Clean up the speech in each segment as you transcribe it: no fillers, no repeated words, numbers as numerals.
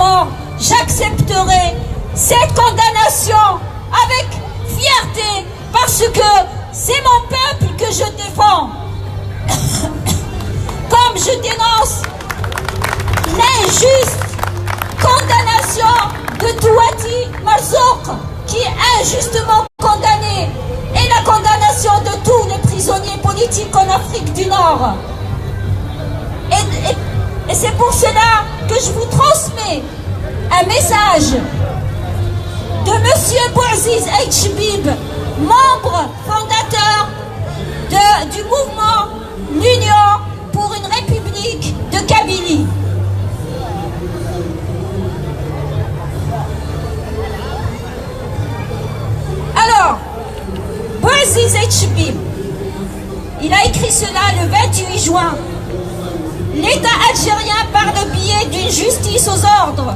mort, j'accepterai cette condamnation avec fierté parce que c'est mon peuple que je défends. Comme je dénonce l'injuste condamnation de Touati Marzouk, qui est injustement condamné, et la condamnation de tous les prisonniers politiques en Afrique du Nord. Et c'est pour cela que je vous transmets un message de Monsieur Bouaziz Aïchbib, membre fondateur du mouvement L'Union pour une République de Kabylie. Alors, Bouaziz Aïchbib, il a écrit cela le 28 juin. L'État algérien, par le biais d'une justice aux ordres,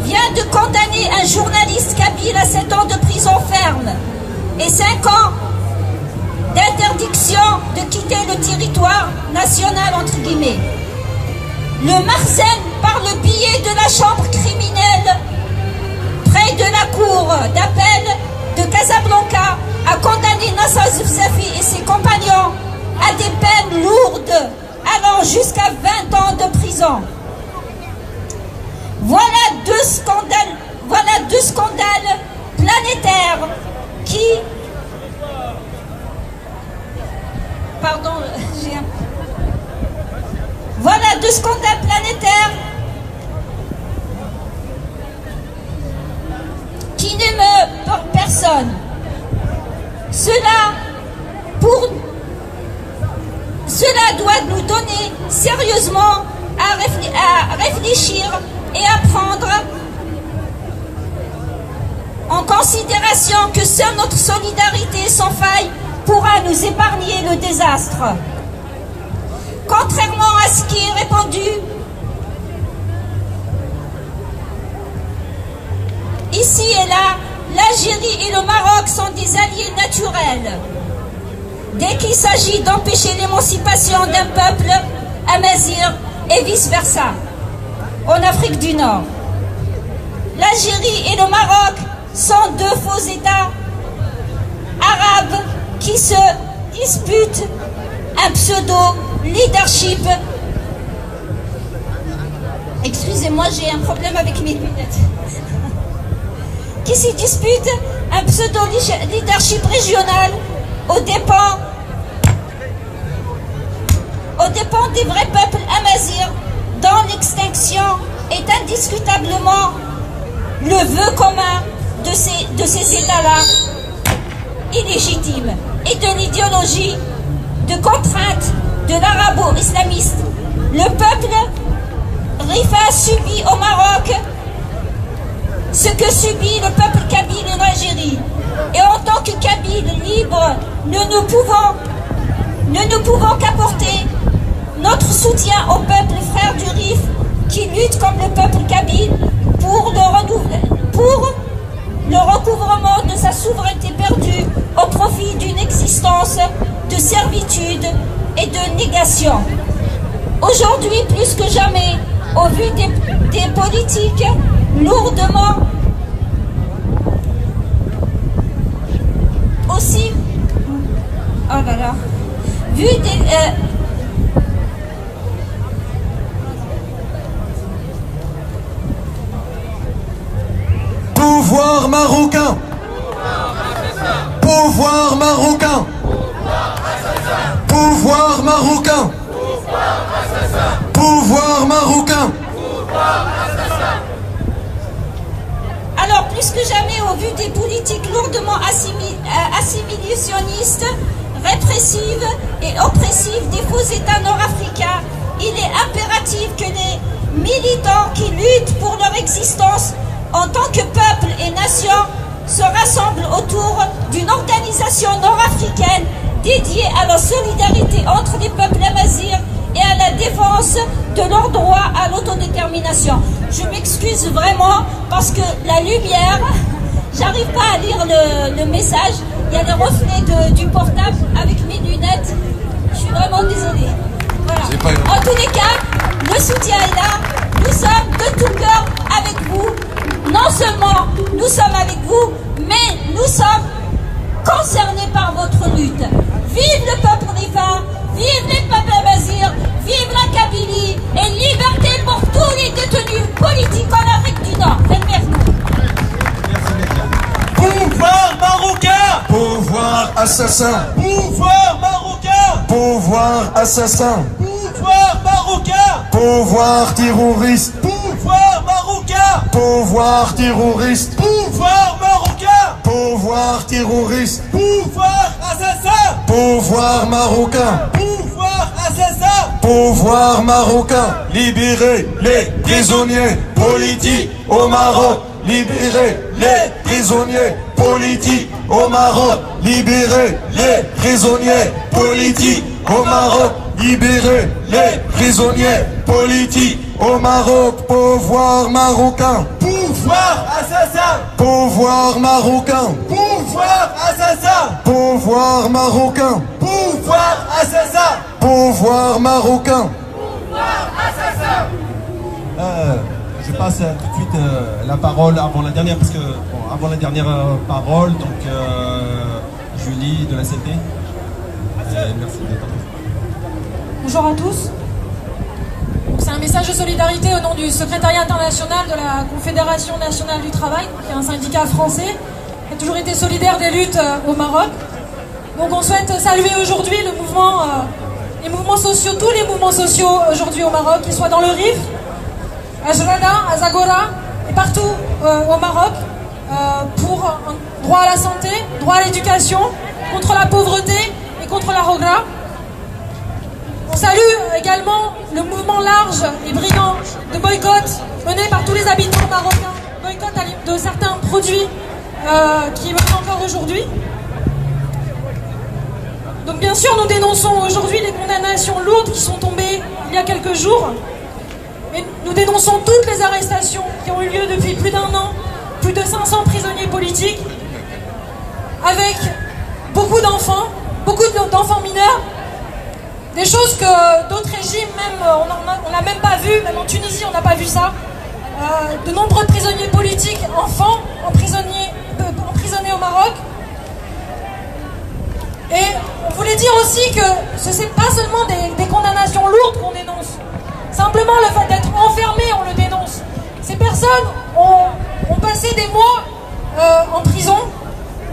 vient de condamner un journaliste kabyle à 7 ans de prison ferme et 5 ans d'interdiction de quitter le territoire national, entre guillemets. Le Marzen, par le biais de la chambre criminelle près de la cour d'appel de Casablanca, a condamné Nasser Zefzafi et ses compagnons à des peines lourdes allant jusqu'à 20 ans de prison. Voilà deux scandales planétaires qui... Pardon, Voilà deux scandales planétaires qui n'émeuvent personne. Cela doit nous donner sérieusement à réfléchir et à prendre en considération que seule notre solidarité sans faille pourra nous épargner le désastre. Contrairement à ce qui est répandu, ici et là, l'Algérie et le Maroc sont des alliés naturels. Dès qu'il s'agit d'empêcher l'émancipation d'un peuple amazigh et vice-versa, en Afrique du Nord. L'Algérie et le Maroc sont deux faux États arabes qui se disputent un pseudo-leadership. Excusez-moi, j'ai un problème avec mes lunettes. Qui se disputent un pseudo-leadership régional aux dépens des vrais peuples amazirs, dont l'extinction est indiscutablement le vœu commun de ces États-là illégitimes et de l'idéologie de contrainte de l'arabo-islamiste. Le peuple Rifa subit au Maroc ce que subit le peuple kabyle en Algérie. Et en tant que Kabyles libres, nous ne pouvons qu'apporter notre soutien au peuple frère du Rif qui lutte comme le peuple kabyle pour le recouvrement de sa souveraineté perdue au profit d'une existence de servitude et de négation. Aujourd'hui, plus que jamais, au vu des politiques lourdement aussi, oh là là, vu des pouvoir marocain, pouvoir marocain, pouvoir marocain, pouvoir marocain. Alors, plus que jamais, au vu des politiques lourdement assimilationnistes, répressives et oppressives des faux États nord-africains, il est impératif que les militants qui luttent pour leur existence en tant que peuple et nation se rassemblent autour d'une organisation nord-africaine dédiée à la solidarité entre les peuples amazirs et à la défense de leur droit à l'autodétermination. Je m'excuse vraiment parce que la lumière, j'arrive pas à lire le message. Il y a le reflet du portable avec mes lunettes. Je suis vraiment désolée. Voilà. En tous les cas, le soutien est là. Nous sommes de tout cœur avec vous. seulement nous sommes avec vous, mais nous sommes concernés par votre lutte. Vive le peuple riverain, vive les peuples amazirs, vive la Kabylie et liberté pour tous les détenus politiques en Afrique du Nord. Faites merci. Pouvoir marocain! Pouvoir assassin. Pouvoir marocain! Pouvoir assassin. Pouvoir marocain! Pouvoir terroriste. Pouvoir marocain! Pouvoir terroriste. Pouvoir marocain! Pouvoir terroriste. Pouvoir assassin! Pouvoir marocain. Pouvoir assassin! Pouvoir marocain. Libérer les prisonniers politiques au Maroc. Libérer les prisonniers politiques au Maroc. Libérer les prisonniers politiques au Maroc. Libérer les prisonniers politiques au Maroc. Pouvoir marocain. Pouvoir assassin! Pouvoir marocain. Pouvoir assassin! Pouvoir marocain. Pouvoir assassin! Pouvoir marocain. Je passe tout de suite la parole avant la dernière, parce que avant la dernière parole, donc Julie de la CT. Merci d'être là. Bonjour à tous. C'est un message de solidarité au nom du secrétariat international de la Confédération nationale du travail, qui est un syndicat français qui a toujours été solidaire des luttes au Maroc. Donc on souhaite saluer aujourd'hui le mouvement, les mouvements sociaux, tous les mouvements sociaux aujourd'hui au Maroc, qu'ils soient dans le Rif, à Jrada, à Zagora et partout au Maroc, pour un droit à la santé, droit à l'éducation, contre la pauvreté et contre la rogra. On salue également le mouvement large et brillant de boycott mené par tous les habitants marocains, boycott de certains produits qui menent encore aujourd'hui. Donc bien sûr, nous dénonçons aujourd'hui les condamnations lourdes qui sont tombées il y a quelques jours. Et nous dénonçons toutes les arrestations qui ont eu lieu depuis plus d'un an, plus de 500 prisonniers politiques, avec beaucoup d'enfants mineurs, des choses que d'autres régimes, même, on n'a même pas vu, même en Tunisie on n'a pas vu ça. De nombreux prisonniers politiques, enfants, emprisonnés au Maroc. Et on voulait dire aussi que ce n'est pas seulement des condamnations lourdes qu'on dénonce. Simplement le fait d'être enfermé, on le dénonce. Ces personnes ont passé des mois en prison,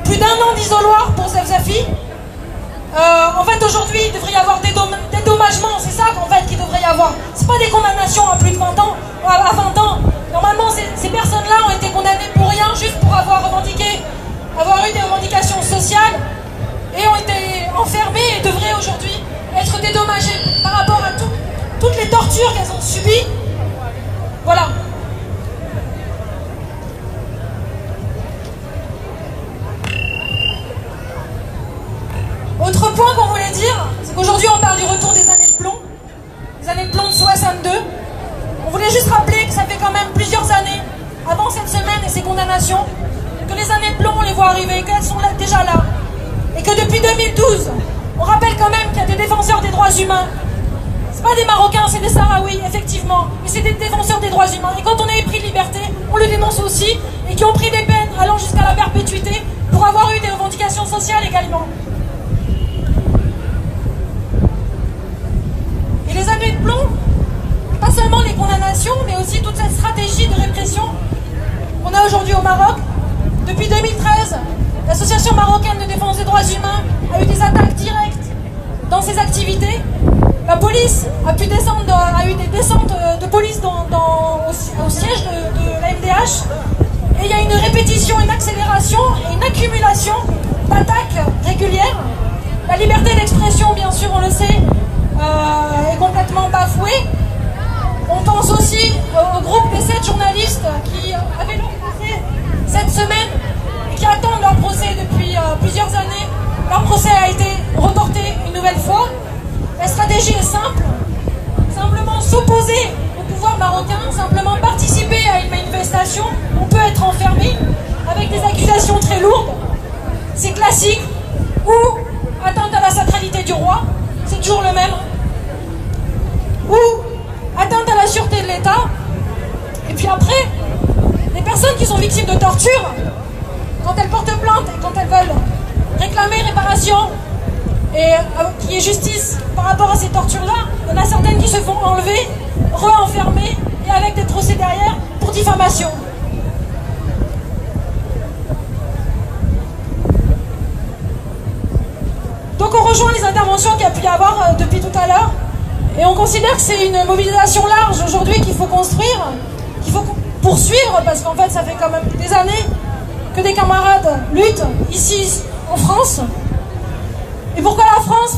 plus d'1 an d'isoloir pour Zefzafi. En fait, aujourd'hui, il devrait y avoir des dédommagements, c'est ça qu'en fait qu'il devrait y avoir. C'est pas des condamnations à plus de 20 ans, à 20 ans. Normalement, ces personnes-là ont été condamnées pour rien, juste pour avoir eu des revendications sociales, et ont été enfermées et devraient aujourd'hui être dédommagées par rapport à toutes les tortures qu'elles ont subies. Voilà. Autre point qu'on voulait dire, c'est qu'aujourd'hui on parle du retour des années de plomb, les années de plomb de 62. On voulait juste rappeler que ça fait quand même plusieurs années, avant cette semaine et ces condamnations, que les années de plomb on les voit arriver, qu'elles sont déjà là. Et que depuis 2012, on rappelle quand même qu'il y a des défenseurs des droits humains. C'est pas des Marocains, c'est des Sahraouis, effectivement, mais c'est des défenseurs des droits humains. Et quand on a épris de liberté, on le dénonce aussi, et qui ont pris des peines allant jusqu'à la perpétuité pour avoir eu des revendications sociales également. Et les années de plomb, pas seulement les condamnations, mais aussi toute cette stratégie de répression qu'on a aujourd'hui au Maroc. Depuis 2013, l'Association marocaine de défense des droits humains a eu des attaques directes dans ses activités. La police a eu des descentes de police au siège de la MDH. Et il y a une répétition, une accélération et une accumulation d'attaques régulières. La liberté d'expression, bien sûr, on le sait, est complètement bafouée. On pense aussi au groupe des 7 journalistes qui avaient leur procès cette semaine et qui attendent leur procès depuis plusieurs années. Leur procès a été reporté une nouvelle fois. La stratégie est simple, simplement s'opposer au pouvoir marocain, simplement participer à une manifestation. On peut être enfermé avec des accusations très lourdes, c'est classique, ou atteinte à la sacralité du roi, c'est toujours le même, ou atteinte à la sûreté de l'État, et puis après, les personnes qui sont victimes de torture, quand elles portent plainte et quand elles veulent réclamer réparation et qu'il y ait justice par rapport à ces tortures-là, il y en a certaines qui se font enlever, re-enfermer et avec des procès derrière pour diffamation. Donc on rejoint les interventions qu'il y a pu y avoir depuis tout à l'heure et on considère que c'est une mobilisation large aujourd'hui qu'il faut construire, qu'il faut poursuivre parce qu'en fait ça fait quand même des années que des camarades luttent ici en France. Et pourquoi la France?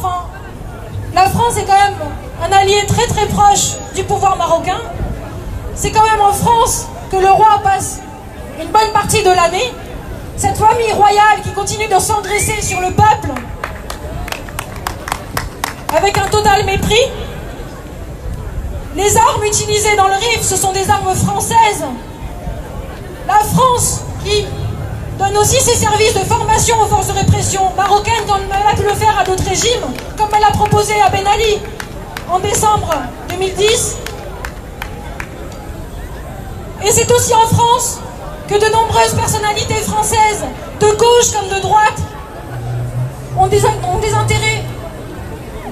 La France est quand même un allié très très proche du pouvoir marocain. C'est quand même en France que le roi passe une bonne partie de l'année. Cette famille royale qui continue de s'engraisser sur le peuple avec un total mépris. Les armes utilisées dans le RIF, ce sont des armes françaises. La France qui donne aussi ses services de formation aux forces de répression marocaines comme elle a pu le faire à d'autres régimes, comme elle a proposé à Ben Ali en décembre 2010. Et c'est aussi en France que de nombreuses personnalités françaises, de gauche comme de droite, ont des intérêts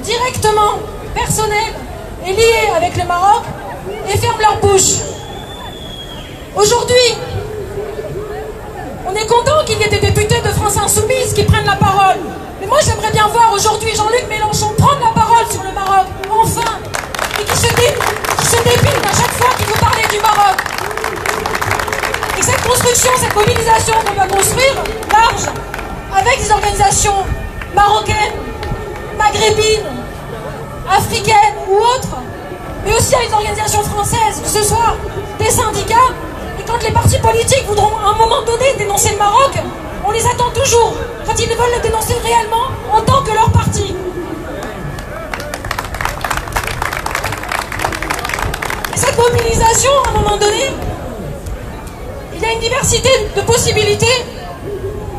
directement personnels et liés avec le Maroc et ferment leur bouche. Aujourd'hui, on est content qu'il y ait des députés de France Insoumise qui prennent la parole. Mais moi, j'aimerais bien voir aujourd'hui Jean-Luc Mélenchon prendre la parole sur le Maroc, enfin, et qui se dépile à chaque fois qu'il veut parler du Maroc. Et cette construction, cette mobilisation qu'on va construire, large, avec des organisations marocaines, maghrébines, africaines ou autres, mais aussi avec des organisations françaises, que ce soit des syndicats. Et quand les partis politiques voudront à un moment donné dénoncer le Maroc, on les attend toujours, quand ils veulent le dénoncer réellement en tant que leur parti. Et cette mobilisation, à un moment donné, il y a une diversité de possibilités.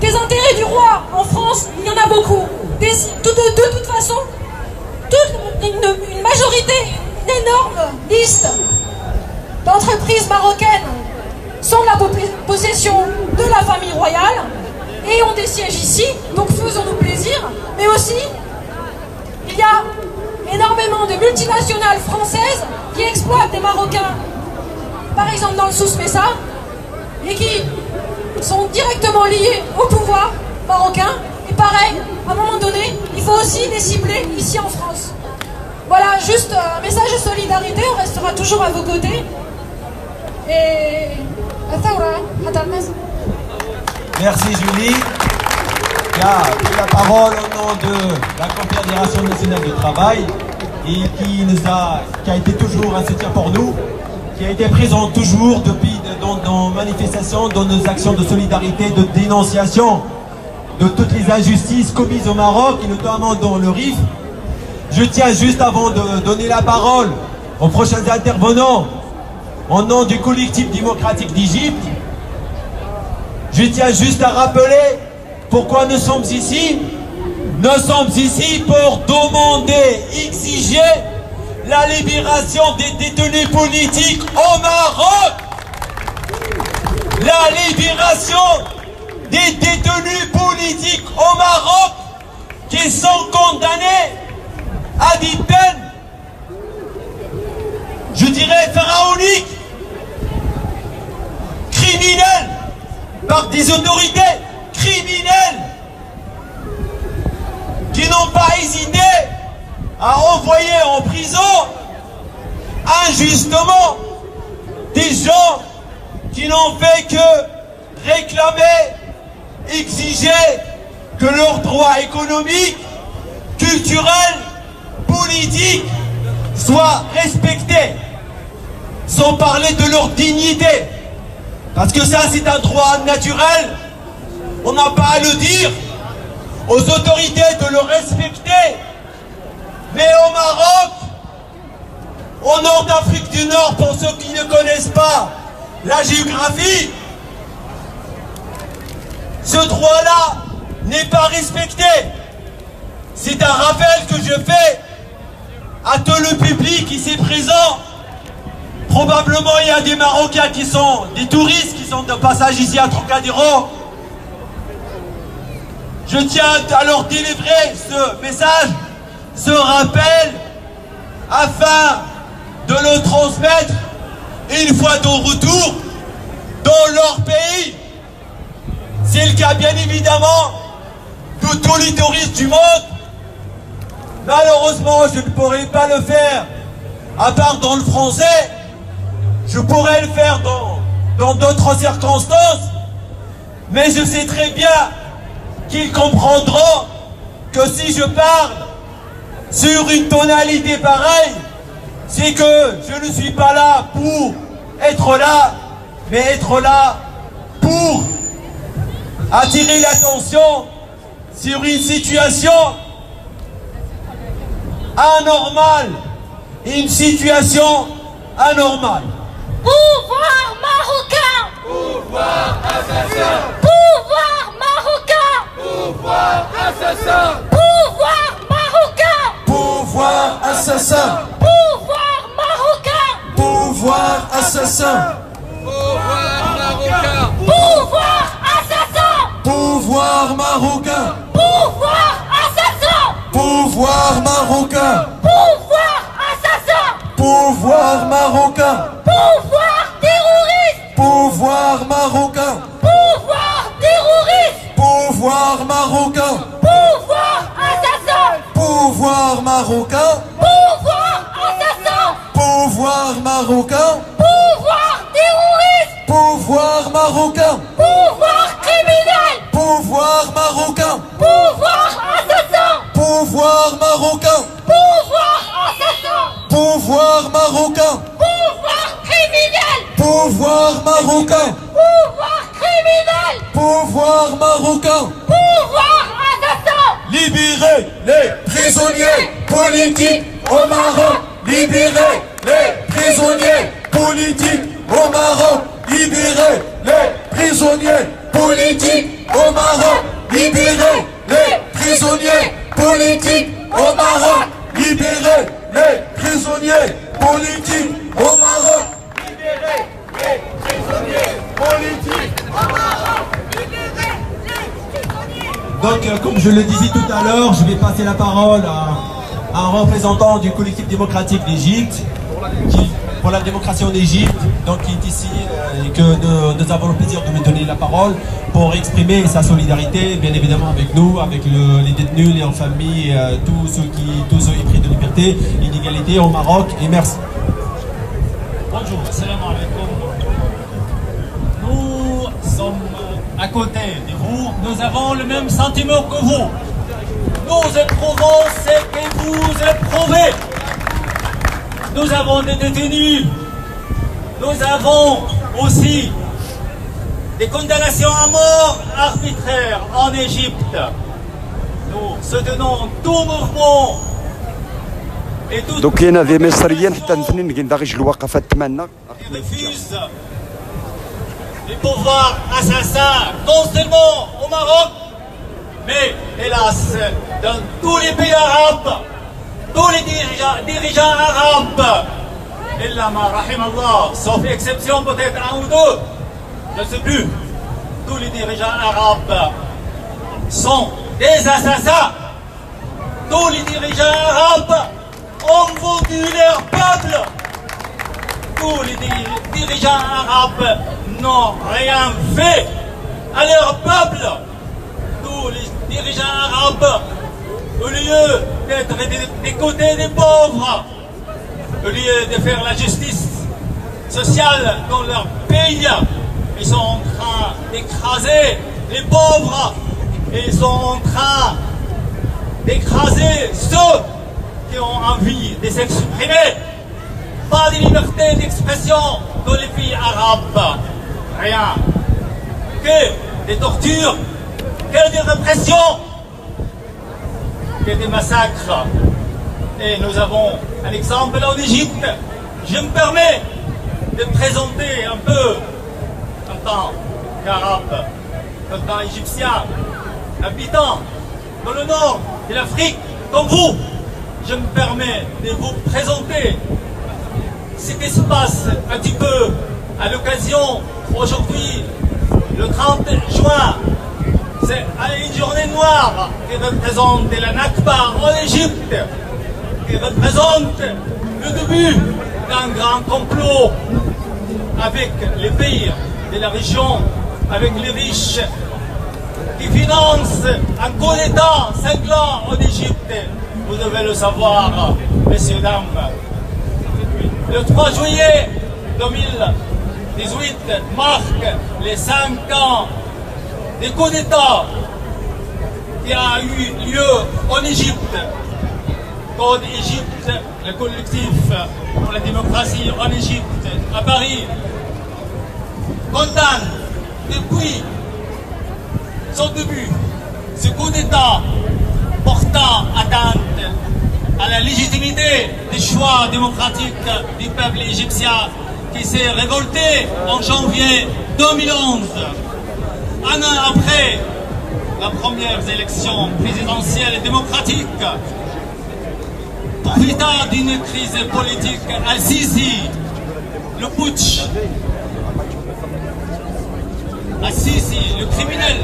Des intérêts du roi en France, il y en a beaucoup. De toute façon, une majorité, une énorme liste d'entreprises marocaines sont la possession de la famille royale et ont des sièges ici, donc faisons-nous plaisir. Mais aussi, il y a énormément de multinationales françaises qui exploitent des Marocains, par exemple dans le Souss-Messa, et qui sont directement liés au pouvoir marocain. Et pareil, à un moment donné, il faut aussi les cibler ici en France. Voilà, juste un message de solidarité, on restera toujours à vos côtés. Et... Merci Julie, qui a pris la parole au nom de la Confédération nationale du travail et qui a été toujours un soutien pour nous, qui a été présent toujours depuis dans nos manifestations, dans nos actions de solidarité, de dénonciation de toutes les injustices commises au Maroc et notamment dans le RIF. Je tiens juste avant de donner la parole aux prochains intervenants, au nom du collectif démocratique d'Égypte, je tiens juste à rappeler pourquoi nous sommes ici. Nous sommes ici pour demander, exiger la libération des détenus politiques au Maroc. La libération des détenus politiques au Maroc qui sont condamnés à des peines, je dirais, pharaoniques, criminelles, par des autorités criminelles qui n'ont pas hésité à envoyer en prison injustement des gens qui n'ont fait que réclamer, exiger que leurs droits économiques, culturels, politiques soient respectés, sans parler de leur dignité. Parce que ça, c'est un droit naturel. On n'a pas à le dire aux autorités de le respecter. Mais au Maroc, au nord d'Afrique du Nord, pour ceux qui ne connaissent pas la géographie, ce droit-là n'est pas respecté. C'est un rappel que je fais à tout le public ici présent Probablement il y a des Marocains qui sont des touristes qui sont de passage ici à Trocadéro. Je tiens à leur délivrer ce message, ce rappel, afin de le transmettre une fois de retour dans leur pays. C'est le cas bien évidemment de tous les touristes du monde. Malheureusement, je ne pourrai pas le faire à part dans le français. Je pourrais le faire dans d'autres circonstances, mais je sais très bien qu'ils comprendront que si je parle sur une tonalité pareille, c'est que je ne suis pas là pour être là, mais être là pour attirer l'attention sur une situation anormale, une situation anormale. Pouvoir marocain! Pouvoir assassin! Pouvoir marocain! Pouvoir assassin! Pouvoir marocain! Pouvoir assassin. Pouvoir marocain! Pouvoir assassin. Pouvoir marocain! Pouvoir assassin! Pouvoir marocain. Pouvoir assassin! Pouvoir marocain. Pouvoir assassin! Pouvoir marocain. Pouvoir terroriste! Pouvoir marocain. Pouvoir terroriste! Pouvoir marocain. Pouvoir assassin! Pouvoir marocain. Pouvoir assassin! Pouvoir marocain. Pouvoir terroriste! Pouvoir marocain. Pouvoir criminel! Pouvoir marocain. Pouvoir assassin! Pouvoir marocain. Pouvoir assassin! Pouvoir marocain. Pouvoir criminel! Pouvoir marocain. Pouvoir criminel! Pouvoir marocain. Pouvoir assassin! Libérez les prisonniers politiques au Maroc. Libérez les prisonniers politiques au Maroc. Libérez les prisonniers politiques au Maroc. Libérez les prisonniers politiques au Maroc. Libérez les prisonniers politiques au Maroc. Libérez les prisonniers politiques au Maroc. Donc, comme je le disais tout à l'heure, je vais passer la parole à un représentant du collectif démocratique d'Égypte, pour la démocratie en Égypte, donc qui est ici et que nous avons le plaisir de lui donner la parole pour exprimer sa solidarité, bien évidemment avec nous, avec les détenus, les familles, tous ceux épris de liberté et d'égalité au Maroc. Et merci. Bonjour, salam alaikum. Nous sommes à côté de vous, nous avons le même sentiment que vous. Nous éprouvons ce que vous éprouvez. Nous avons des détenus. Nous avons aussi des condamnations à mort arbitraires en Égypte. Nous soutenons tout mouvement et tout دوك كاين في مصريين حتى الاثنين كاين باغي الوقفات تمانا qui refuse les pouvoirs assassins, non seulement au Maroc, mais hélas, dans tous les pays arabes, tous les dirigeants arabes, illa ma rahimallah, sauf exception peut-être un ou deux, je ne sais plus, tous les dirigeants arabes sont des assassins. Tous les dirigeants arabes ont vendu leur peuple. Tous les dirigeants arabes n'ont rien fait à leur peuple. Tous les dirigeants arabes, au lieu d'être des côtés des pauvres, au lieu de faire la justice sociale dans leur pays, ils sont en train d'écraser les pauvres. Et ils sont en train d'écraser ceux qui ont envie de s'exprimer. Pas de liberté d'expression dans les pays arabes. Rien. Que des tortures, que des répressions, que des massacres. Et nous avons un exemple en Égypte. Je me permets de présenter un peu, en tant qu'arabe, en tant qu'égyptien, habitant dans le nord de l'Afrique, comme vous, je me permets de vous présenter ce qui se passe un petit peu à l'occasion aujourd'hui, le 30 juin, c'est une journée noire qui représente la Nakba en Égypte, qui représente le début d'un grand complot avec les pays de la région, avec les riches qui financent un coup d'État sanglant en Égypte. Vous devez le savoir, messieurs, dames. Le 3 juillet 2018 marque les 5 ans des coups d'État qui a eu lieu en Égypte. Code Égypte, le collectif pour la démocratie en Égypte, à Paris, condamne depuis son début ce coup d'État portant atteinte à la légitimité des choix démocratiques du peuple égyptien qui s'est révolté en janvier 2011. Un an après la première élection présidentielle et démocratique, profitant d'une crise politique, Al-Sisi, le putsch, Al-Sisi, le criminel,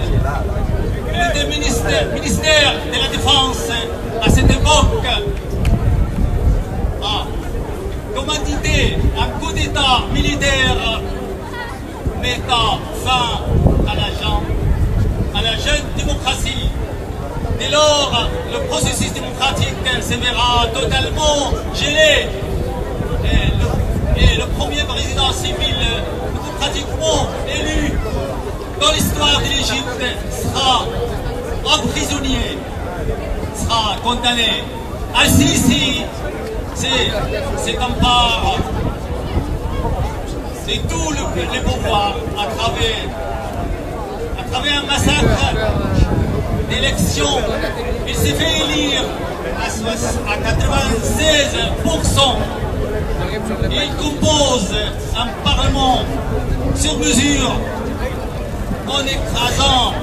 le ministère de la Défense à cette époque a commandité un coup d'État militaire mettant fin à la jeune démocratie. Dès lors, le processus démocratique se verra totalement gelé et le premier président civil démocratiquement élu dans l'histoire de l'Égypte sera emprisonné, sera condamné. Al-Sisi, c'est un part de tous les pouvoirs à travers un massacre d'élections. Il s'est fait élire à 96%. Il compose un parlement sur mesure en écrasant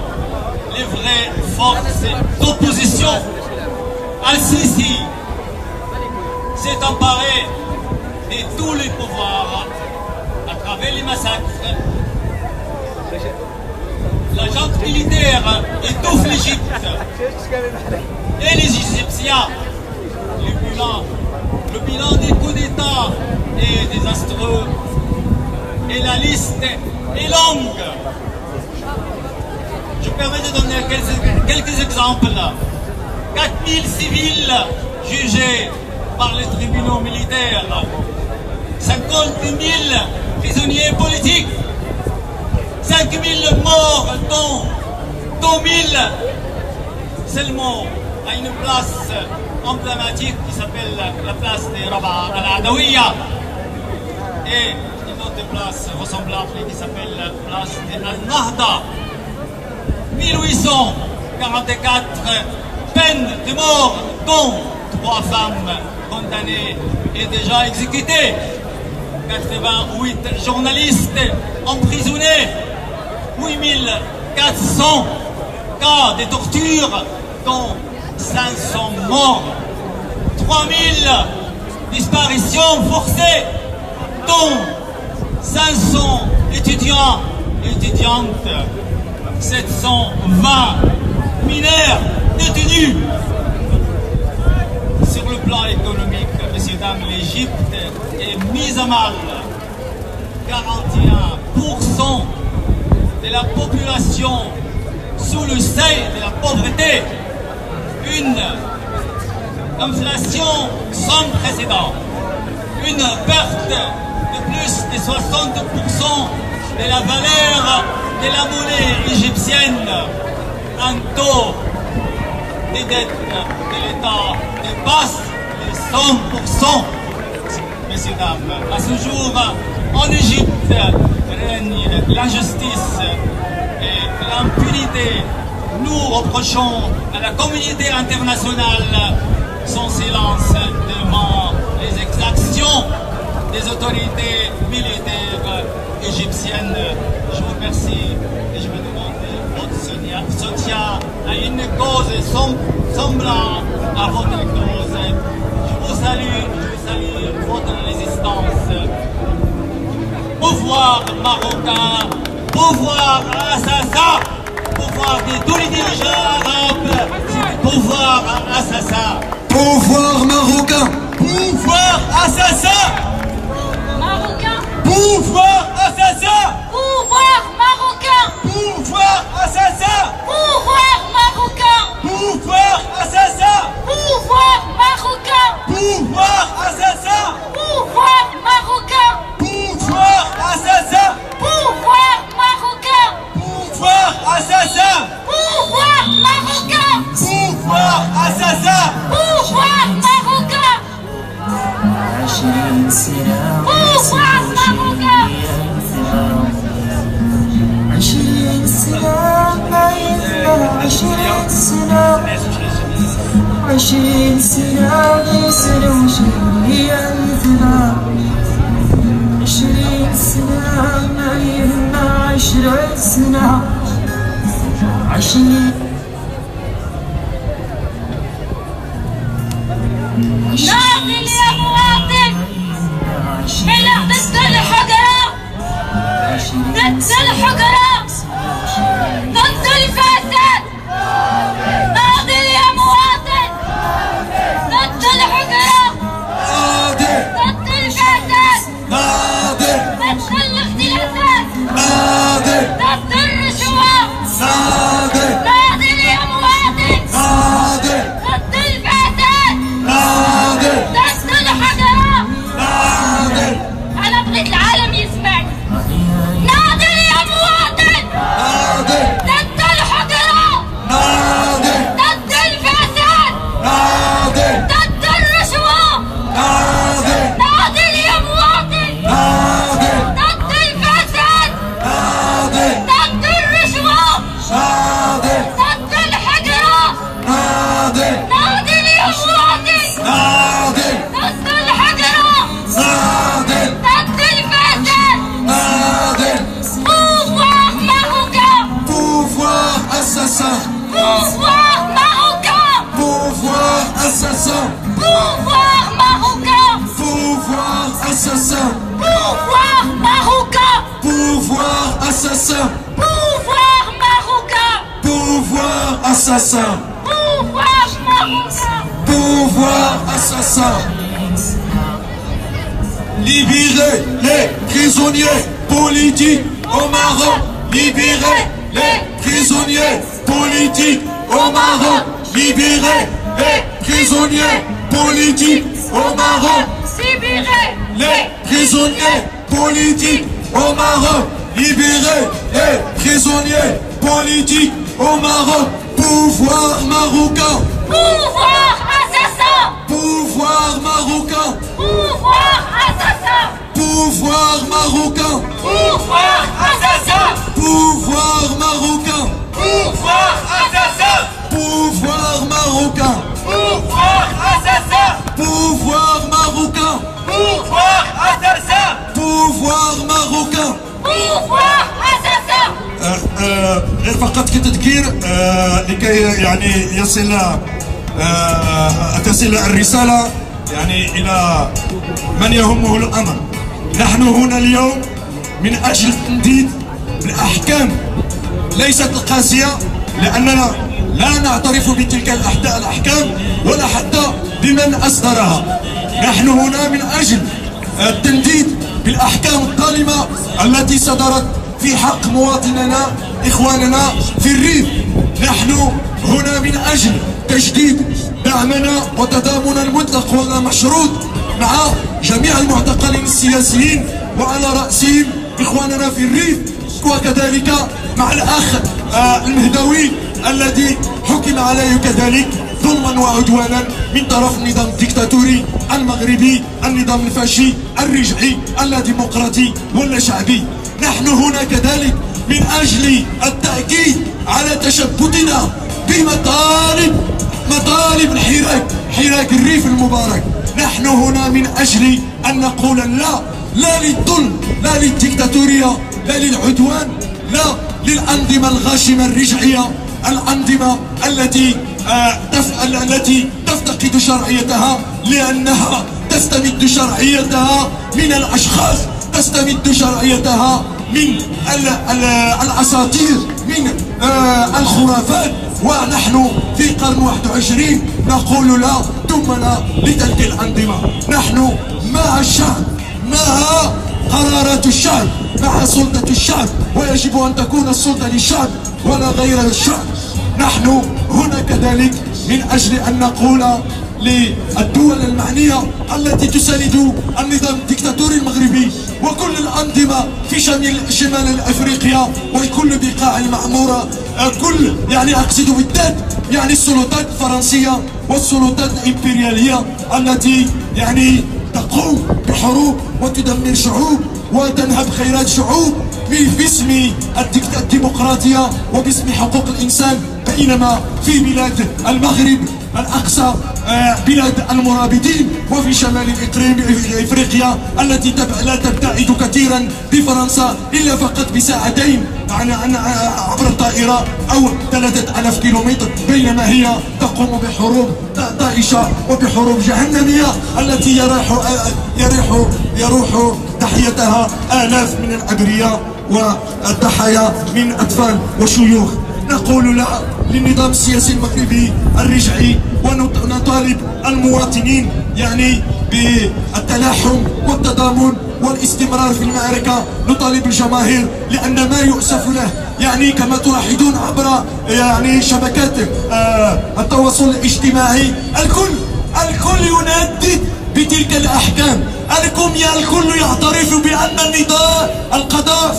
les vraies forces d'opposition. Al-Sisi s'est emparé de tous les pouvoirs à travers les massacres. La junte militaire étouffe l'Égypte et les Égyptiens. Le bilan des coups d'État est désastreux et la liste est longue. Je permets de donner quelques exemples. 4000 civils jugés par les tribunaux militaires, 50 000 prisonniers politiques, 5 000 morts, dont 1000 seulement à une place emblématique qui s'appelle la place de Rabaa al-Adawiya et une autre place ressemblable qui s'appelle la place de Al-Nahda. 1844 peines de mort, dont 3 femmes condamnées et déjà exécutées, 88 journalistes emprisonnés, 8400 cas de torture, dont 500 morts, 3000 disparitions forcées, dont 500 étudiants et étudiantes, 720 mineurs détenus. Sur le plan économique, messieurs, dames, l'Égypte est mise à mal. 41% de la population sous le seuil de la pauvreté. Une inflation sans précédent. Une perte de plus de 60% de la valeur de la monnaie égyptienne. Un taux des dettes de l'État dépasse les 100%. Messieurs, dames, à ce jour, en Égypte règne l'injustice et l'impunité. Nous reprochons à la communauté internationale son silence devant les exactions des autorités militaires égyptiennes. Je vous remercie et je vous demande votre soutien à une cause semblable à votre cause. Je vous salue votre résistance. pouvoir marocain, pouvoir assassin, pouvoir de tous les dirigeants arabes, pouvoir assassin. Pouvoir marocain. Pouvoir assassin. Marocain. Pouvoir assassin. Pouvoir marocain. Pouvoir assassin. Pouvoir marocain. Pouvoir assassin. Pouvoir marocain. Pouvoir assassin. Pouvoir marocain. Pouvoir assassin. Pouvoir marocain. Pouvoir assassin. Pouvoir marocain. Pouvoir assassin. Pouvoir marocain. Pouvoir marocain. 20 سنة ما يذبح 20 سنة 20 سنة يسلم شيء يذبح 20 سنة ما يهمنا 20 سنة 20 ناضل يا مواطن حلا ضد الحقرة ضد الحقرة ضد الفساد ناضل يا مواطن ضد الحقرة ضد الفساد ضد الاختلافات ضد الرشوة ناضل يا مواطن ضد الفساد ضد الحقرة أنا بغيت العالم يسمعني ناضل يا مواطن ضد الحقرة ضد الفساد ضد الرشوة ناضل يا مواطن ضد الفساد ضد الرشوة ضد الحقرة ناضل يا مواطن ضد الحقرة ضد الفساد pouvoir marocain Pouvoir assassin. pouvoir marocain Pouvoir assassin. pouvoir marocain Pouvoir assassin. pouvoir marocain Pouvoir assassin. pouvoir marocain Pouvoir assassin. pouvoir marocain Pouvoir assassin. Libérez les prisonniers politiques au Maroc. Libérez les prisonniers politiques au Maroc. Libérez les prisonniers politiques au Maroc. libérez Les prisonniers politiques au Maroc. Libérez les prisonniers politiques au Maroc. Pouvoir marocain. pouvoir assassin Pouvoir marocain. pouvoir assassin Pouvoir marocain. pouvoir assassin Pouvoir marocain. Pouvoir assassin. Pouvoir marocain. Pouvoir assassin. Pouvoir marocain. Pouvoir assassin. Pouvoir marocain. pouvoir assassin غير فقط كتذكير لكي يعني تصل الرسالة يعني إلى من يهمه الأمر. نحن هنا اليوم من أجل تنديد الأحكام ليست القاسية، لأننا لا نعترف بتلك الأحكام ولا حتى بمن أصدرها. نحن هنا من أجل التنديد بالأحكام الظالمة التي صدرت في حق مواطننا إخواننا في الريف. نحن هنا من أجل تجديد دعمنا وتضامنا المطلق والمشروط مع جميع المعتقلين السياسيين وعلى رأسهم إخواننا في الريف، وكذلك مع الأخ المهدوي الذي حكم عليه كذلك ظلما وعدوانا من طرف النظام الدكتاتوري المغربي، النظام الفاشي الرجعي اللاديمقراطي والشعبي. نحن هنا كذلك من أجل التأكيد على تشبثنا مطالب حراك الريف المبارك. نحن هنا من أجل أن نقول لا للظلم، لا للدكتاتورية، لا للعدوان، لا للأنظمة الغاشمة الرجعية، الأنظمة التي تفتقد شرعيتها لأنها تستمد شرعيتها من الأشخاص، تستمد شرعيتها من الأساطير، من الخرافات. ونحن في قرن 21 نقول لا ثم لا لتلك الأنظمة. نحن مع الشعب، مع قرارات الشعب، مع سلطة الشعب، ويجب أن تكون السلطة للشعب ولا غير الشعب. نحن هنا كذلك من أجل أن نقول للدول المعنية التي تساند النظام الدكتاتوري المغربي وكل الأنظمة في شمال أفريقيا وكل بقاع المعمورة، كل يعني أقصد بالذات يعني السلطات الفرنسية والسلطات الإمبريالية التي يعني تقوم بحروب وتدمر شعوب وتنهب خيرات شعوب باسم الديمقراطية وباسم حقوق الإنسان، بينما في بلاد المغرب الأقصى بلاد المرابطين وفي شمال إفريقيا التي لا تبتعد كثيرا بفرنسا إلا فقط بساعتين عبر الطائرة أو 3000 كيلومتر، بينما هي تقوم بحروب طائشة وبحروب جهنمية التي يروح تحيتها آلاف من الأبرياء والضحايا من أطفال وشيوخ. نقول لا للنظام السياسي المغربي الرجعي ونطالب المواطنين يعني بالتلاحم والتضامن والاستمرار في المعركة. نطالب الجماهير لأن ما يؤسف له يعني كما تلاحظون عبر يعني شبكات التواصل الاجتماعي الكل يندد بتلك الأحكام. الكل يعترف بأن القضاء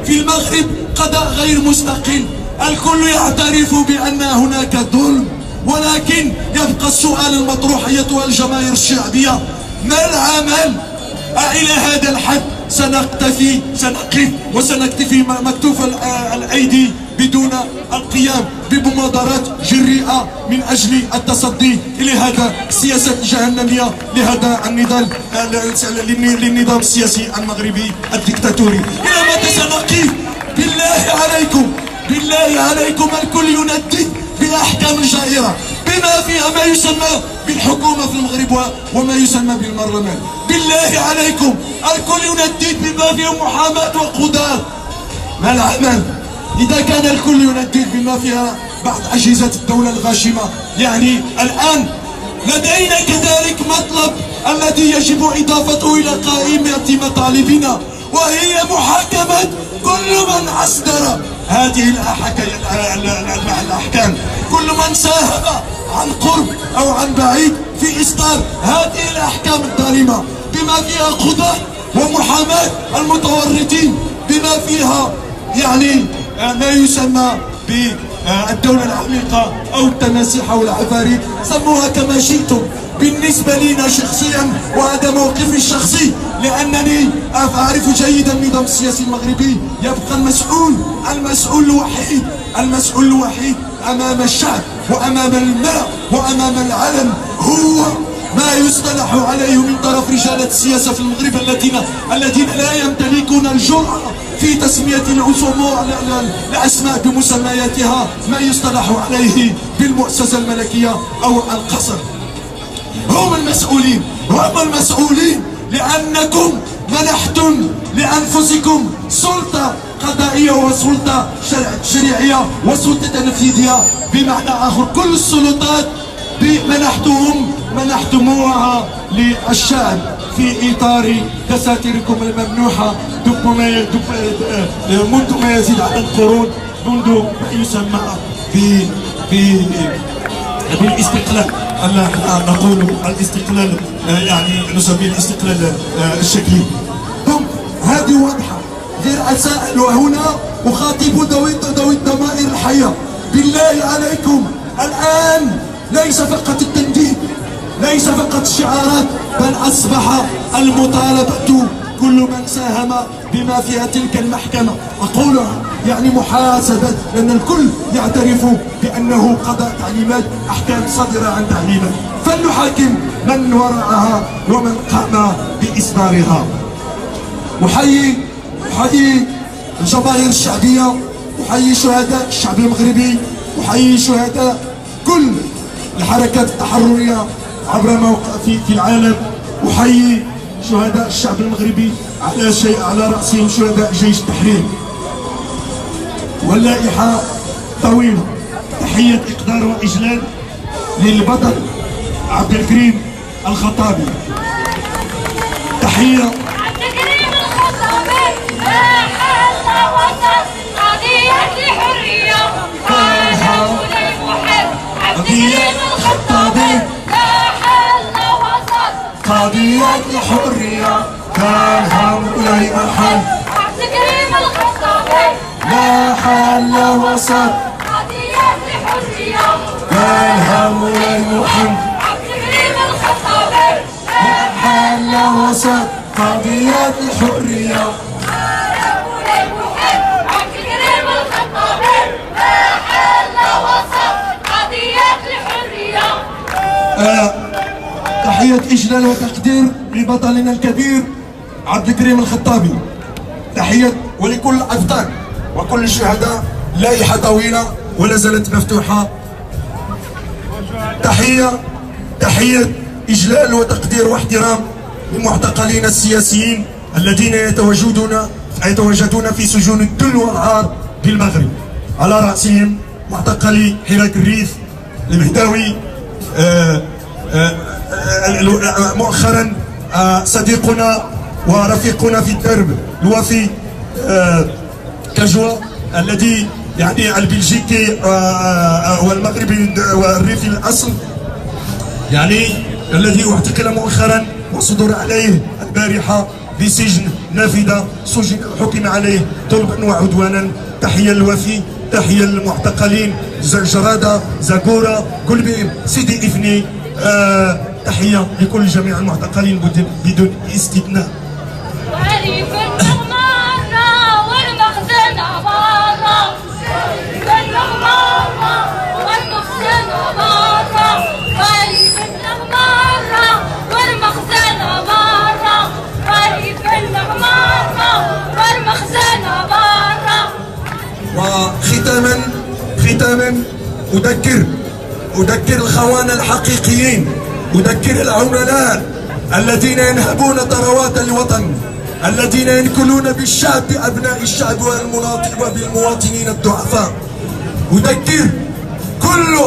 في المغرب قضاء غير مستقل. الكل يعترف بأن هناك ظلم، ولكن يبقى السؤال المطروح أيتها الجماهير الشعبية: ما العمل؟ إلى هذا الحد سنقف وسنكتفي مكتوف الأيدي بدون القيام بمبادرات جريئة من أجل التصدي لهذا السياسة الجهنمية، لهذا النضال للنظام السياسي المغربي الدكتاتوري؟ إلى متى سنقف؟ بالله عليكم الكل يندد بأحكام جائرة بما فيها ما يسمى بالحكومة في المغرب وما يسمى بالبرلمان. بالله عليكم الكل يندد بما فيها محاماة وقضاة. ما العمل؟ إذا كان الكل يندد بما فيها بعض أجهزة الدولة الغاشمة، يعني الآن لدينا كذلك مطلب الذي يجب إضافته إلى قائمة مطالبنا، وهي محاكمة كل من أصدر هذه الأحكام، كل من ساهم عن قرب أو عن بعيد في إصدار هذه الأحكام الظالمة، بما فيها قضاة ومحاماة المتورطين، بما فيها يعني ما يسمى بالدولة العميقة أو التماسيح أو العفاريت، سموها كما شئتم. بالنسبة لنا شخصيا، وهذا موقفي الشخصي لأنني أعرف جيدا النظام السياسي المغربي، يبقى المسؤول الوحيد أمام الشعب وأمام الملأ وأمام العلن هو ما يصطلح عليه من طرف رجال السياسة في المغرب الذين لا يمتلكون الجرأة في تسمية الأسماء بمسمياتها، ما يصطلح عليه بالمؤسسة الملكية أو القصر. هم المسؤولين لأنكم منحتم لأنفسكم سلطة قضائية وسلطة شرعية وسلطة تنفيذية، بمعنى آخر كل السلطات منحتموها للشعب في إطار دساتيركم الممنوحة منذ ما يزيد عن القرون، منذ ما يسمى بالاستقلال. نقول الاستقلال يعني نسميه الاستقلال الشكلي. هذه واضحة غير أسائل، وهنا أخاطب ذوي الضمائر الحية. بالله عليكم الآن ليس فقط التنديد، ليس فقط الشعارات، بل أصبح المطالبة كل من ساهم بما فيها تلك المحكمة، أقولها يعني محاسبة، لأن الكل يعترف بأنه قضاء تعليمات، أحكام صادرة عن تعليمات، فلنحاكم من وراءها ومن قام بإصدارها. أحيي الجماهير الشعبية، أحيي شهداء الشعب المغربي، أحيي شهداء كل الحركات التحررية عبر في العالم، أحيي شهداء الشعب المغربي على رأسهم شهداء جيش التحرير. واللائحة طويلة. تحية إقدار وإجلال للبطل عبد الكريم الخطابي. تحية عبد الكريم الخطابي لا حل وسط قضية الحرية قالها مولاي محب. عبد الكريم الخطابي لا حل وسط قضية الحرية قالها مولاي محب. عبد الكريم الخطابي لا حل وسط قضية الحرية قالها مولاي محب. عبد الكريم الخطابي لا حل وسط قضية الحرية قالها مولاي محب. عبد الكريم الخطابي لا حل وسط قضية الحرية. تحية إجلال وتقدير لبطلنا الكبير عبد الكريم الخطابي. تحية ولكل الأبطال وكل الشهداء. لائحة طويلة ولا زالت مفتوحة. تحية إجلال وتقدير واحترام للمعتقلين السياسيين الذين يتواجدون في سجون الدل والعار بالمغرب. على رأسهم معتقلي حراك الريف المهداوي، مؤخرا صديقنا ورفيقنا في الدرب الوفي كجوة الذي يعني البلجيكي والمغربي والريفي الاصل، يعني الذي اعتقل مؤخرا وصدر عليه البارحه في سجن نافذه، حكم عليه ظلما وعدوانا. تحيه للوفي، تحيه للمعتقلين جراده، زاكورا، كلبيم، سيدي افني. تحيه لكل جميع المعتقلين بدون استثناء. وعريف النغمارة والمخزن عبارة، النغمارة والمخزن عبارة، وعريف النغمارة والمخزن عبارة، وعريف النغمارة والمخزن عبارة. وختاما أذكر الخونة الحقيقيين، أذكر العملاء الذين ينهبون ثروات الوطن، الذين ينكلون بالشعب بأبناء الشعب وبالمواطنين الضعفاء. أذكر كل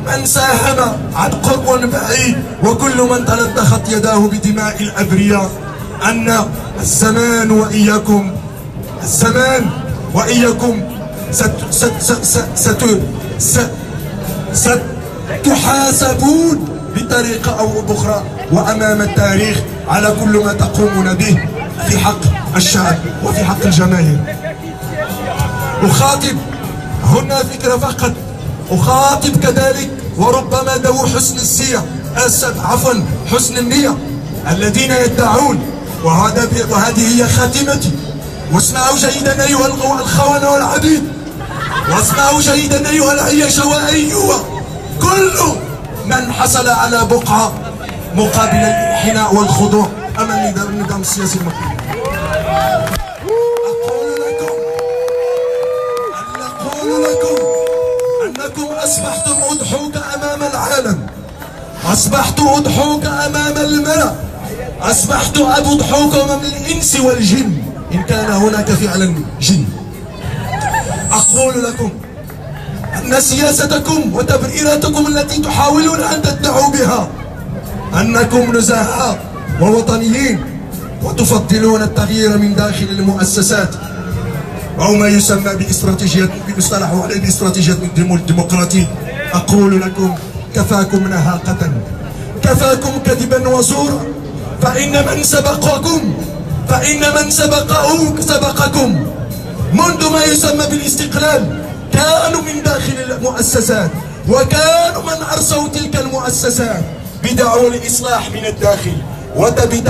من ساهم عن قرب بعيد وكل من تلطخت يداه بدماء الأبرياء أن الزمان وإياكم ستحاسبون بطريقة أو بأخرى وأمام التاريخ على كل ما تقومون به في حق الشعب وفي حق الجماهير. أخاطب هنا فكرة فقط، أخاطب كذلك وربما ذو حسن النية الذين يدعون، وهذه هي خاتمتي. واسمعوا جيدا أيها الخونة والعبيد، واسمعوا جيدا أيها العيش وأيها كل من حصل على بقعة مقابل الانحناء والخضوع أمام النظام السياسي المغربي. أقول لكم أنكم أصبحتم أضحوك أمام العالم، أصبحت أضحوك أمام الملأ، أصبحت أضحوك أمام الإنس والجن إن كان هناك فعلا جن. أقول لكم أن سياستكم وتبريراتكم التي تحاولون أن تدعوا بها أنكم نزهاء ووطنيين وتفضلون التغيير من داخل المؤسسات أو ما يسمى باستراتيجية بمصطلح عليه باستراتيجية الديمقراطية. أقول لكم كفاكم نهاقة، كفاكم كذبا وزورا، فإن من سبقكم منذ ما يسمى بالاستقلال كانوا من داخل المؤسسات، وكانوا من أرسوا تلك المؤسسات بدعوى الإصلاح من الداخل، وثبتت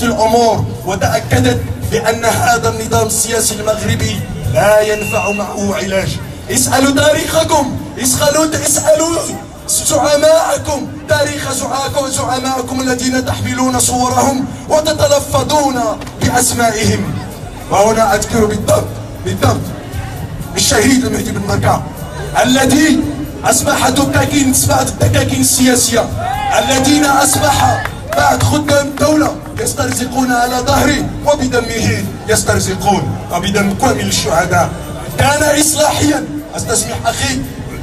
الأمور وتأكدت بأن هذا النظام السياسي المغربي لا ينفع معه علاج. اسألوا تاريخكم، اسألوا زعماءكم، تاريخ زعماءكم الذين تحملون صورهم وتتلفظون بأسمائهم. وهنا أذكر بالضبط الشهيد المهدي بن مركع الذي أصبح الدكاكين السياسية الذين بعد خدام الدولة يسترزقون على ظهره وبدمه يسترزقون وبدم كامل الشهداء. كان إصلاحيا. أستسمح أخي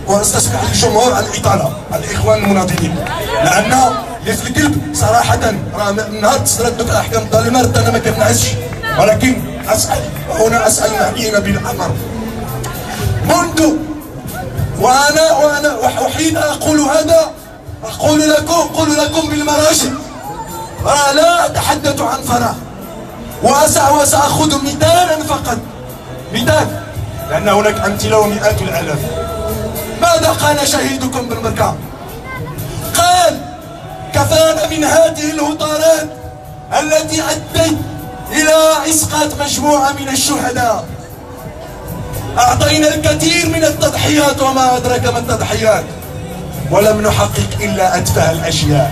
واستسمح للجمهور على الإطالة على الإخوان المناضلين، لأن اللي في القلب صراحة راه من نهار تصدرت دوك الأحكام الظالمة أنا ما كنعسش، ولكن أسأل هنا أسأل المعنيين بالأمر منذ وأنا وحين أقول هذا أقول لكم بالمراجع، لا أتحدث عن فراغ، وسأخذ مثالا فقط، مثال، لأن هناك أمثلة ومئات الآلاف. ماذا قال شهيدكم بالمركة؟ قال: كفانا من هذه الهطارات التي أدت إلى إسقاط مجموعة من الشهداء. أعطينا الكثير من التضحيات وما أدرك ما التضحيات، ولم نحقق إلا أتفه الأشياء.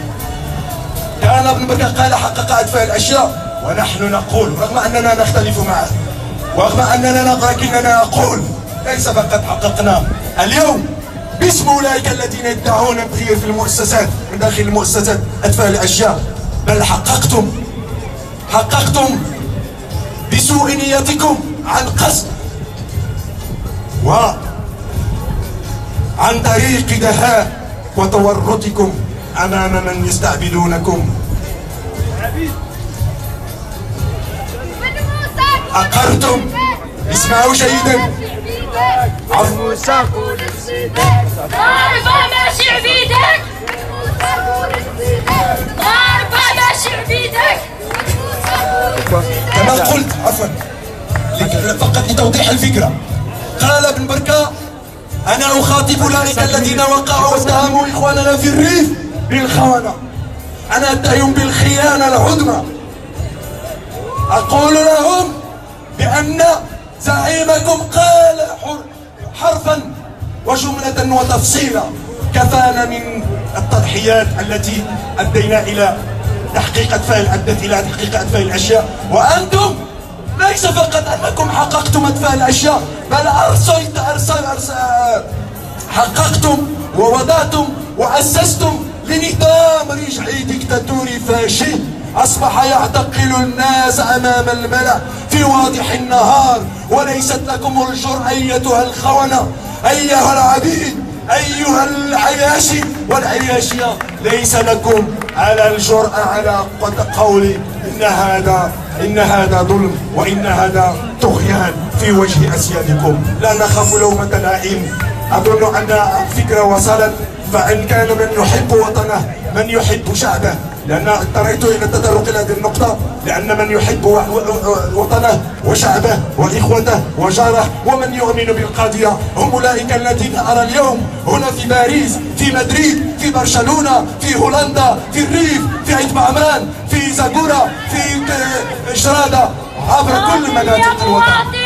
كان ابن بكر قال حقق أتفه الأشياء، ونحن نقول رغم أننا نختلف معه ورغم أننا لكننا نقول ليس فقط حققنا اليوم باسم أولئك الذين يدعون التغيير في المؤسسات من داخل المؤسسات أتفه الأشياء، بل حققتم بسوء نيتكم عن قصد وعن طريق دهاء وتورطكم أمام من يستعبدونكم. أقرتم، اسمعوا جيدا، موسى قول الصدق ضاربة ماشي عبيدك، ضاربة ماشي عبيدك. كما قلت عفوا فقط لتوضيح الفكرة، قال ابن بركة: أنا أخاطب أولئك الذين وقعوا واتهموا إخواننا في الريف بالخونة، أنا أتهم بالخيانة العظمى. أقول لهم بأن زعيمكم قال حرفا وجملة وتفصيلا: كفانا من التضحيات التي أدت إلى تحقيق أتفه الأشياء، وأنتم ليس فقط أنكم حققتم أتفه الأشياء، بل حققتم ووضعتم وأسستم لنظام رجعي ديكتاتوري فاشي أصبح يعتقل الناس أمام الملأ في واضح النهار، وليست لكم الجرأة أيتها الخونة، أيها العبيد، أيها العياشي والعياشية، ليس لكم على الجرأة على قول إن هذا ظلم وإن هذا طغيان في وجه أسيادكم. لا نخاف لومة لائم. أظن أن الفكرة وصلت، فإن كان من يحب وطنه من يحب شعبه، لأن اضطريت إلى التطرق إلى هذه النقطة، لأن من يحب وطنه وشعبه وإخوته وجاره ومن يؤمن بالقضية هم أولئك الذين أرى اليوم هنا في باريس، في مدريد، في برشلونة، في هولندا، في الريف، في عيد بعمران، في زاغورا، في جرادة، عبر كل مناطق الوطن.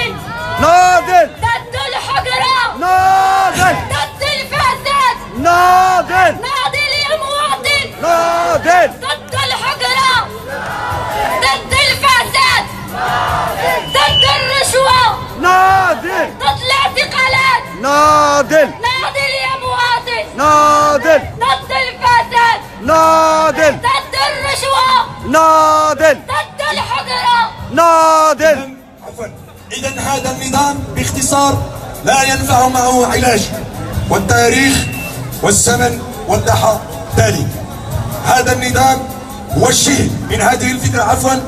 ناضل ضد الحقرة، ناضل ضد الفساد، ناضل ناضل يا مواطن، ناضل ضد الحقرة، ضد الفساد، ضد الرشوة، ناضل ضد الاعتقالات، ناضل ناضل يا مواطن، ناضل ضد الفساد، ناضل ضد الرشوة، ناضل ضد الحقرة، ناضل. إذا هذا النظام باختصار لا ينفع معه علاج، والتاريخ والزمن والضحى تالي. هذا النظام وجه من هذه الفكرة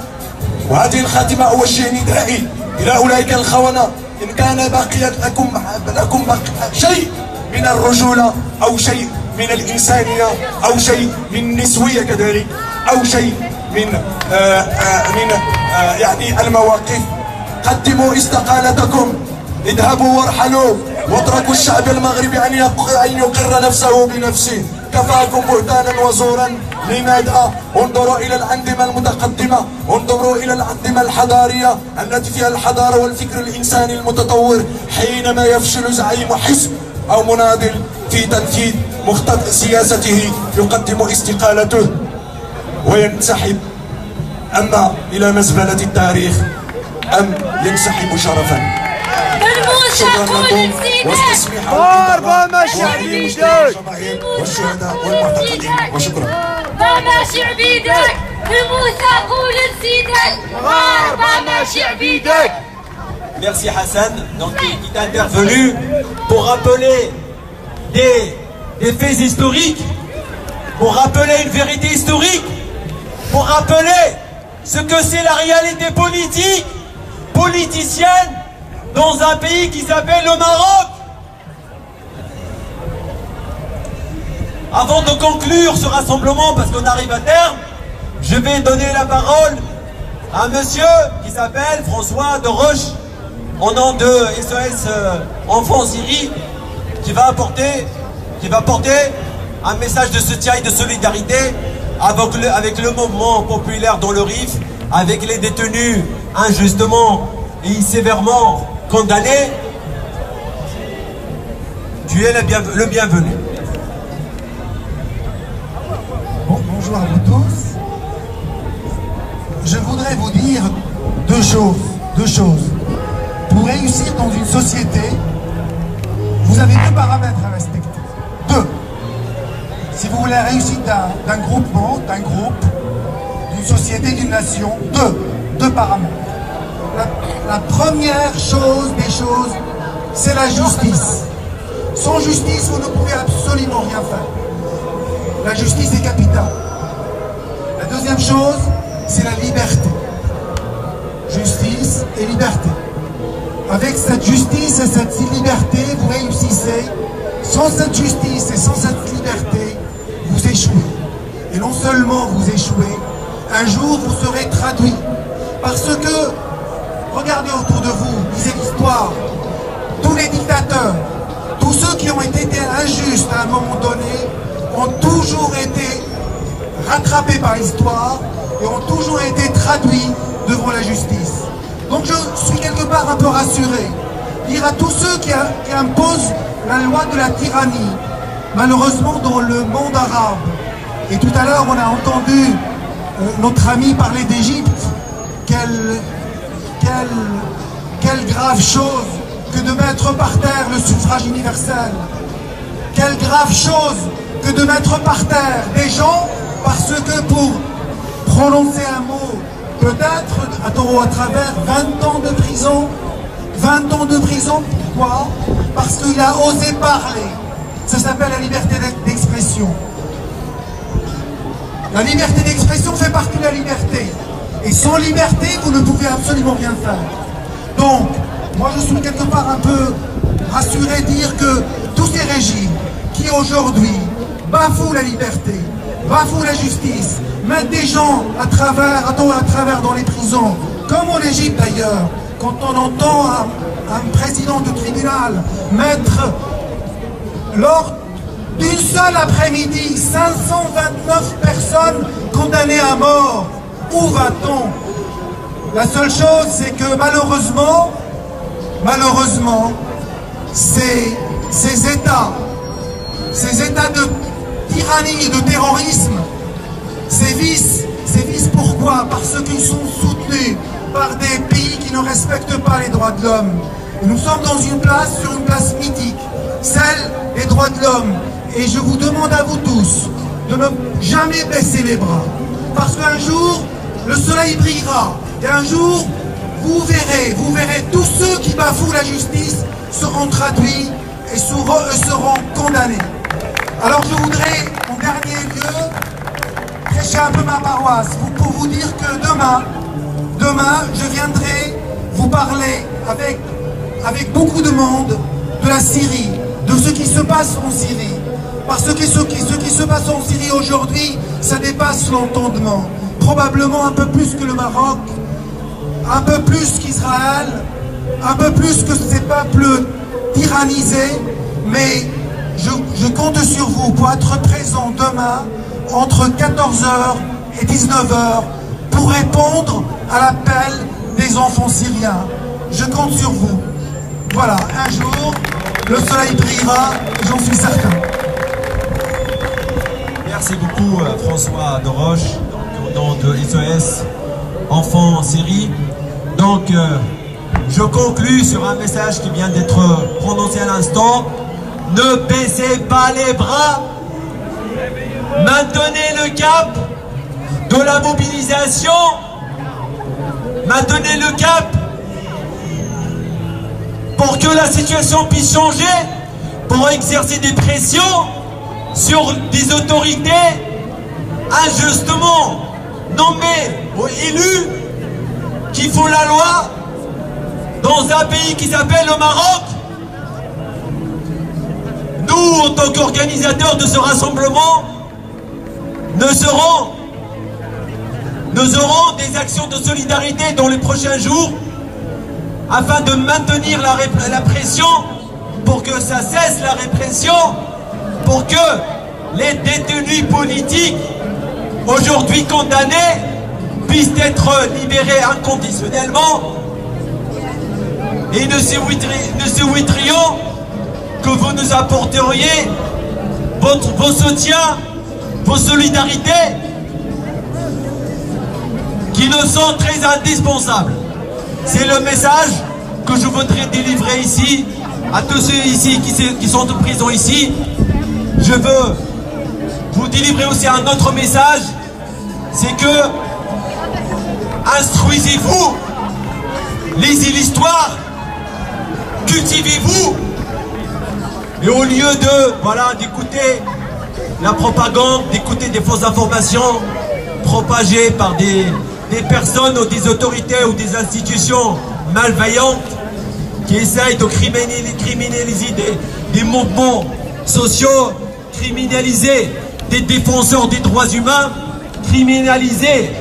وهذه الخاتمة أوجه ندائي إلى أولئك الخونة: إن كان بقيت لكم شيء من الرجولة أو شيء من الإنسانية أو شيء من النسوية كذلك أو شيء من يعني المواقف، قدموا استقالتكم، اذهبوا وارحلوا واتركوا الشعب المغربي أن يقر نفسه بنفسه. كفاكم بهتانا وزورا. لماذا؟ انظروا إلى الأنظمة المتقدمة، انظروا إلى الأنظمة الحضارية التي فيها الحضارة والفكر الإنساني المتطور، حينما يفشل زعيم حزب أو مناضل في تنفيذ مخطط سياسته يقدم استقالته وينسحب، أما إلى مزبلة التاريخ أم ينسحب شرفا. شكرا لكم واستسمحوا ضربة ماشي عبيدك والشهداء والمعتقلين، وشكرا. ضربة ماشي عبيدك. Merci Hassan, donc il est intervenu pour rappeler des faits historiques, pour rappeler une vérité historique, pour rappeler ce que c'est la réalité politique, politicienne, dans un pays qui s'appelle le Maroc. Avant de conclure ce rassemblement, parce qu'on arrive à terme, je vais donner la parole à un monsieur qui s'appelle François de Roche, au nom de SOS Enfants Syrie, qui va porter un message de soutien et de solidarité avec le mouvement populaire dans le Rif, avec les détenus injustement et sévèrement condamnés. Tu es le bienvenu. Bonjour à vous tous. Je voudrais vous dire deux choses. Pour réussir dans une société, vous avez deux paramètres à respecter. Deux. Si vous voulez la réussite d'un groupement, d'un groupe, d'une société, d'une nation, deux paramètres. La première des choses, c'est la justice. Sans justice, vous ne pouvez absolument rien faire. La justice est capitale. La deuxième chose, c'est la liberté. Justice et liberté. Avec cette justice et cette liberté, vous réussissez. Sans cette justice et sans cette liberté, vous échouez. Et non seulement vous échouez, un jour vous serez traduit. Parce que, regardez autour de vous, lisez l'histoire. Tous les dictateurs, tous ceux qui ont été injustes à un moment donné, ont toujours été rattrapés par l'histoire et ont toujours été traduits devant la justice. Donc je suis quelque part un peu rassuré. Dire à tous ceux qui imposent la loi de la tyrannie, malheureusement dans le monde arabe, et tout à l'heure on a entendu notre ami parler d'Égypte, quelle grave chose que de mettre par terre le suffrage universel. Quelle grave chose que de mettre par terre des gens parce que pour prononcer un mot, peut-être à travers 20 ans de prison. 20 ans de prison, pourquoi? Parce qu'il a osé parler. Ça s'appelle la liberté d'expression. La liberté d'expression fait partie de la liberté. Et sans liberté, vous ne pouvez absolument rien faire. Donc, moi je suis quelque part un peu rassuré de dire que tous ces régimes qui aujourd'hui bafouent la liberté, bafouent la justice, mettent des gens à travers dans les prisons, comme en Égypte d'ailleurs, quand on entend un président de tribunal mettre lors d'une seule après-midi 529 personnes condamnées à mort. Où va-t-on? La seule chose, c'est que malheureusement, ces États de tyrannie et de terrorisme, ces vices pourquoi? Parce qu'ils sont soutenus par des pays qui ne respectent pas les droits de l'homme. Nous sommes sur une place mythique, celle des droits de l'homme. Et je vous demande à vous tous de ne jamais baisser les bras. Parce qu'un jour, le soleil brillera. Et un jour, vous verrez tous ceux qui bafouent la justice seront traduits et seront condamnés. Alors je voudrais, en dernier lieu, prêcher un peu ma paroisse pour vous dire que demain, je viendrai vous parler avec beaucoup de monde de la Syrie, de ce qui se passe en Syrie. Parce que ce qui se passe en Syrie aujourd'hui, ça dépasse l'entendement. Probablement un peu plus que le Maroc, un peu plus qu'Israël, un peu plus que ces peuples tyrannisés. Mais je compte sur vous pour être présent demain entre 14h et 19h pour répondre à l'appel des enfants syriens. Je compte sur vous. Voilà, un jour, le soleil brillera, j'en suis certain. Merci beaucoup François de Roche, au nom de SOS Enfants en Syrie. Donc, je conclus sur un message qui vient d'être prononcé à l'instant. Ne baissez pas les bras, maintenez le cap. de la mobilisation, maintenez le cap pour que la situation puisse changer, pour exercer des pressions sur des autorités injustement nommées ou élues qui font la loi dans un pays qui s'appelle le Maroc. Nous, en tant qu'organisateurs de ce rassemblement, nous aurons des actions de solidarité dans les prochains jours afin de maintenir la pression pour que ça cesse la répression, pour que les détenus politiques aujourd'hui condamnés puissent être libérés inconditionnellement. Et nous souhaiterions que vous nous apporteriez vos soutiens, vos solidarités qui nous sont très indispensables. C'est le message que je voudrais délivrer ici à tous ceux ici qui sont en prison ici. Je veux vous délivrer aussi un autre message, c'est que instruisez-vous, lisez l'histoire, cultivez-vous, et au lieu d'écouter la propagande, d'écouter des fausses informations propagées par des personnes ou des autorités ou des institutions malveillantes qui essayent de criminaliser des mouvements sociaux, criminaliser des défenseurs des droits humains, criminaliser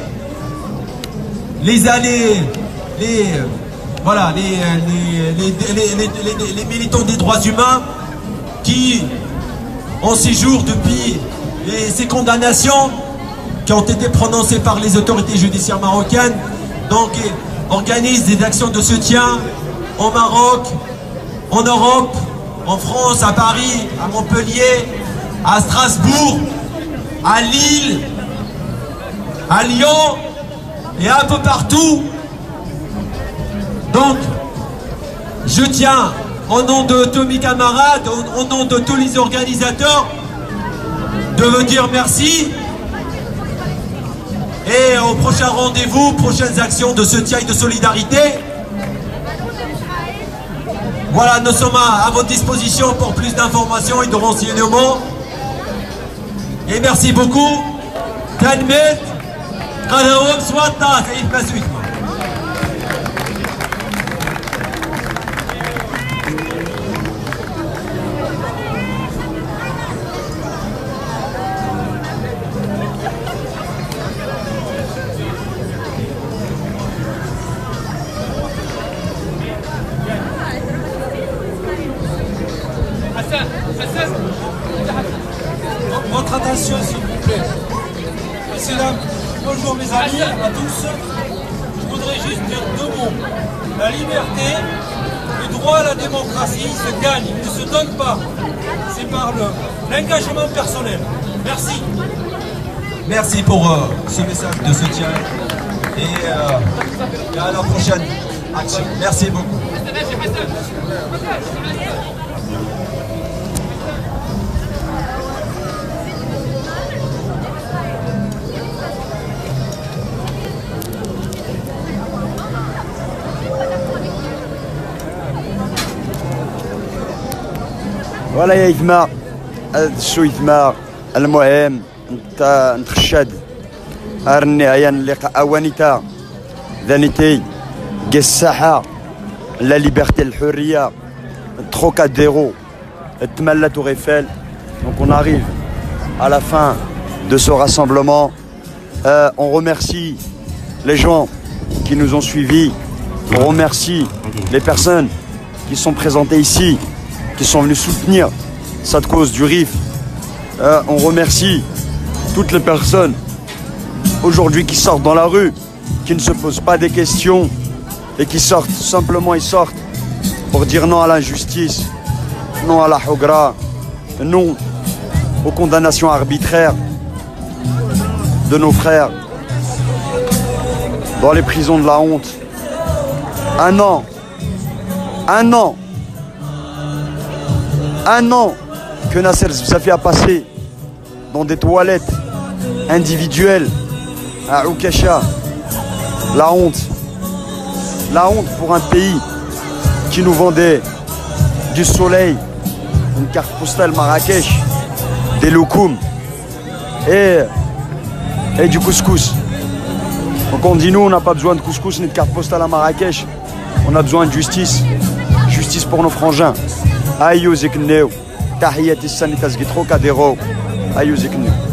les militants des droits humains qui ont séjour depuis ces condamnations qui ont été prononcées par les autorités judiciaires marocaines, donc organisent des actions de soutien au Maroc, en Europe, en France, à Paris, à Montpellier, à Strasbourg, à Lille, à Lyon et un peu partout. Donc, je tiens, au nom de tous mes camarades, au nom de tous les organisateurs, de vous dire merci. Et au prochain rendez-vous, prochaines actions de soutien et de solidarité. Voilà, nous sommes à votre disposition pour plus d'informations et de renseignements. Et merci beaucoup. Tanmet, Qadawam, Swatna, Saïd Massoud. Votre attention, s'il vous plaît. Messieurs, dames, bonjour mes amis, à tous. Je voudrais juste dire deux mots. La liberté, le droit à la démocratie se gagne, il ne se donne pas. C'est par l'engagement personnel. Merci. Merci pour ce message de soutien et à la prochaine action. Merci beaucoup. ولا يا جماعة شو يجمع المهم انت نتخشد النهاية اللقاء اوانيتا ذانيتي الساحة لا ليبرتي الحرية Trocadéro تملى la Tour Eiffel. Donc on arrive à la fin de ce rassemblement. On remercie les gens qui nous ont suivis. On remercie les personnes qui sont présentées ici, qui sont venus soutenir cette cause du RIF. On remercie toutes les personnes aujourd'hui qui sortent dans la rue, qui ne se posent pas des questions et qui sortent, simplement ils sortent pour dire non à l'injustice, non à la hogra, non aux condamnations arbitraires de nos frères dans les prisons de la honte. Un an que Nasser Zouzafi a passé dans des toilettes individuelles à Oukacha. La honte. La honte pour un pays qui nous vendait du soleil, une carte postale Marrakech, des loukoums et du couscous. Donc on dit nous on n'a pas besoin de couscous ni de carte postale à Marrakech, on a besoin de justice. Justice pour nos frangins. Aïe aux écneux. Tahiyat is sanitas gitro kadero. Aïe aux écneux.